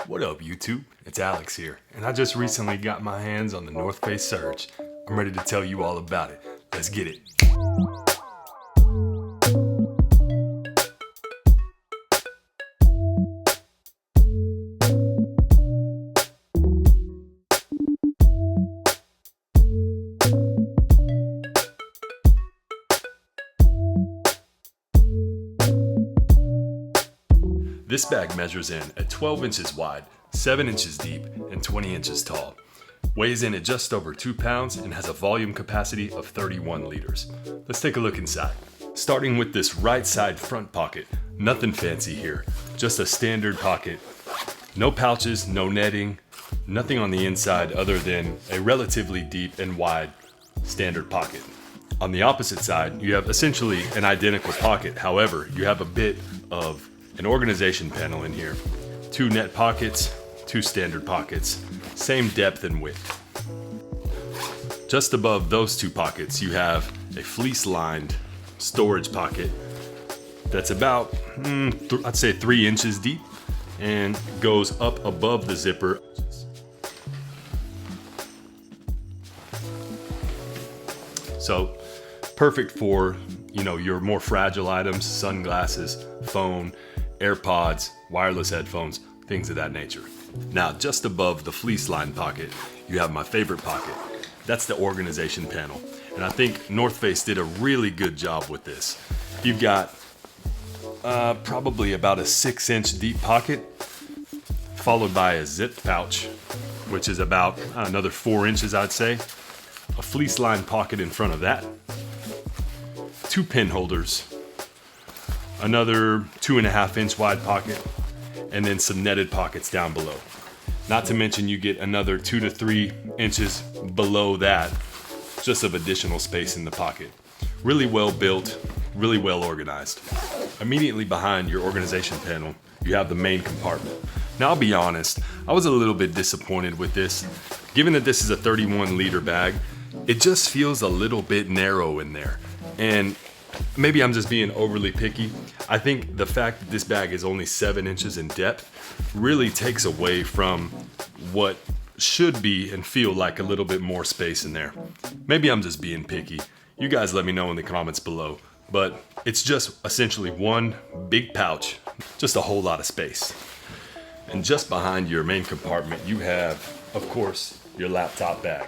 What up, YouTube? It's Alex here, and I just recently got my hands on the North Face Surge. I'm ready to tell you all about it. Let's get it. This bag measures in at 12 inches wide, 7 inches deep, and 20 inches tall. Weighs in at just over 2 pounds and has a volume capacity of 31 liters. Let's take a look inside. Starting with this right side front pocket, nothing fancy here, just a standard pocket. No pouches, no netting, nothing on the inside other than a relatively deep and wide standard pocket. On the opposite side, you have essentially an identical pocket. However, you have a bit of an organization panel in here. 2 net pockets, 2 standard pockets, same depth and width. Just above those 2 pockets, you have a fleece lined storage pocket that's about, I'd say 3 inches deep and goes up above the zipper. So perfect for, your more fragile items, sunglasses, phone, AirPods, wireless headphones, things of that nature. Now, just above the fleece lined pocket, you have my favorite pocket. That's the organization panel. And I think North Face did a really good job with this. You've got probably about a 6-inch deep pocket, followed by a zip pouch, which is about another 4 inches, I'd say. A fleece lined pocket in front of that. 2 pin holders, another 2.5 inch wide pocket, and then some netted pockets down below. Not to mention you get another 2 to 3 inches below that, just of additional space in the pocket. Really well built, really well organized. Immediately behind your organization panel, you have the main compartment. Now, I'll be honest, I was a little bit disappointed with this. Given that this is a 31 liter bag, it just feels a little bit narrow in there. And maybe I'm just being overly picky. I think the fact that this bag is only 7 inches in depth really takes away from what should be and feel like a little bit more space in there. Maybe I'm just being picky. You guys let me know in the comments below. But it's just essentially one big pouch, just a whole lot of space. And just behind your main compartment, you have, of course, your laptop bag.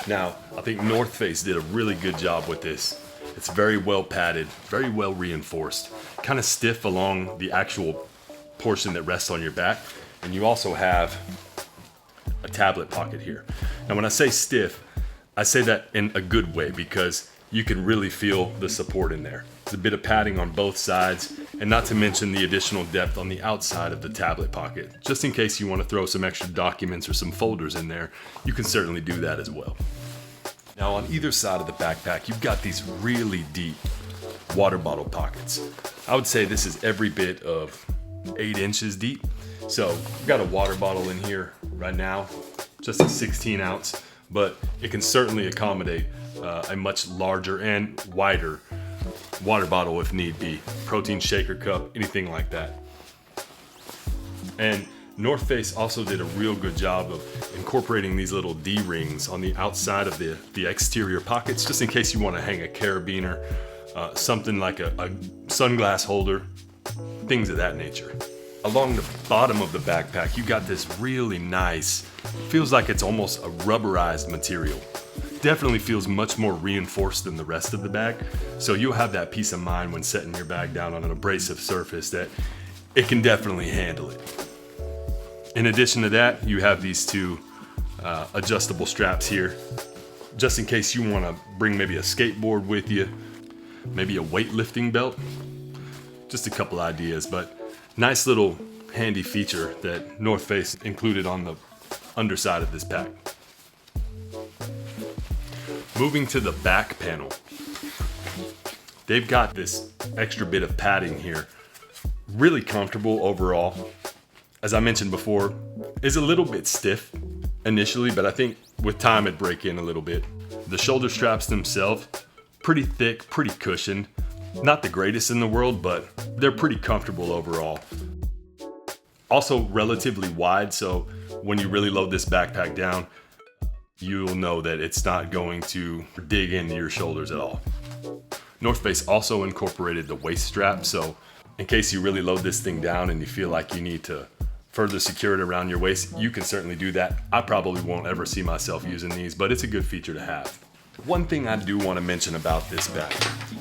Now, I think North Face did a really good job with this. It's very well padded, very well reinforced, kind of stiff along the actual portion that rests on your back. And you also have a tablet pocket here. Now, when I say stiff, I say that in a good way because you can really feel the support in there. There's a bit of padding on both sides, and not to mention the additional depth on the outside of the tablet pocket. Just in case you want to throw some extra documents or some folders in there, you can certainly do that as well. Now, on either side of the backpack, you've got these really deep water bottle pockets. I would say this is every bit of 8 inches deep. So you've got a water bottle in here right now, just a 16 ounce, but it can certainly accommodate a much larger and wider water bottle if need be. Protein shaker cup, anything like that. And North Face also did a real good job of incorporating these little D-rings on the outside of the exterior pockets, just in case you want to hang a carabiner, something like a sunglass holder, things of that nature. Along the bottom of the backpack, you got this really nice, feels like it's almost a rubberized material. Definitely feels much more reinforced than the rest of the bag, so you'll have that peace of mind when setting your bag down on an abrasive surface that it can definitely handle it. In addition to that, you have these 2 adjustable straps here, just in case you want to bring maybe a skateboard with you, maybe a weightlifting belt. Just a couple ideas, but nice little handy feature that North Face included on the underside of this pack. Moving to the back panel, they've got this extra bit of padding here. Really comfortable overall. As I mentioned before, is a little bit stiff initially, but I think with time it'd break in a little bit. The shoulder straps themselves, pretty thick, pretty cushioned. Not the greatest in the world, but they're pretty comfortable overall. Also relatively wide, so when you really load this backpack down, you'll know that it's not going to dig into your shoulders at all. North Face also incorporated the waist strap, so in case you really load this thing down and you feel like you need to further secure it around your waist, you can certainly do that. I probably won't ever see myself using these, but it's a good feature to have. One thing I do want to mention about this bag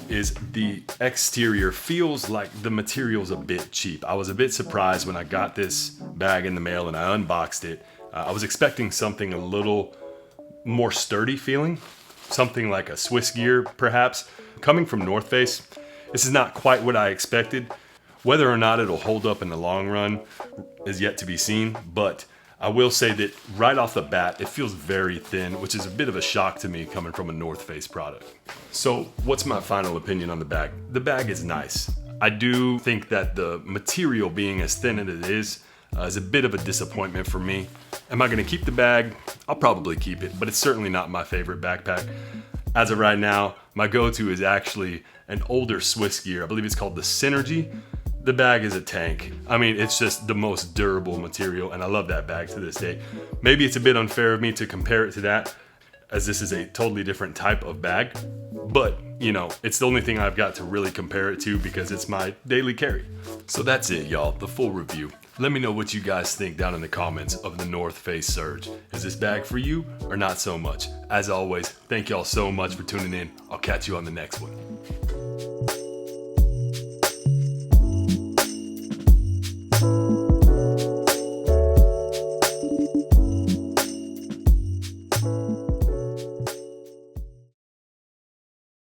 is the exterior feels like the material's a bit cheap. I was a bit surprised when I got this bag in the mail and I unboxed it. I was expecting something a little more sturdy feeling, something like a Swiss gear perhaps. Coming from North Face, this is not quite what I expected. Whether or not it'll hold up in the long run is yet to be seen, but I will say that right off the bat, it feels very thin, which is a bit of a shock to me coming from a North Face product. So what's my final opinion on the bag? The bag is nice. I do think that the material being as thin as it is a bit of a disappointment for me. Am I gonna keep the bag? I'll probably keep it, but it's certainly not my favorite backpack. As of right now, my go-to is actually an older Swiss gear. I believe it's called the Synergy. The bag is a tank. I mean, it's just the most durable material, and I love that bag to this day. Maybe it's a bit unfair of me to compare it to that, as this is a totally different type of bag, but you know, it's the only thing I've got to really compare it to because it's my daily carry. So that's it, y'all, the full review. Let me know what you guys think down in the comments of the North Face Surge. Is this bag for you or not so much? As always, thank y'all so much for tuning in. I'll catch you on the next one.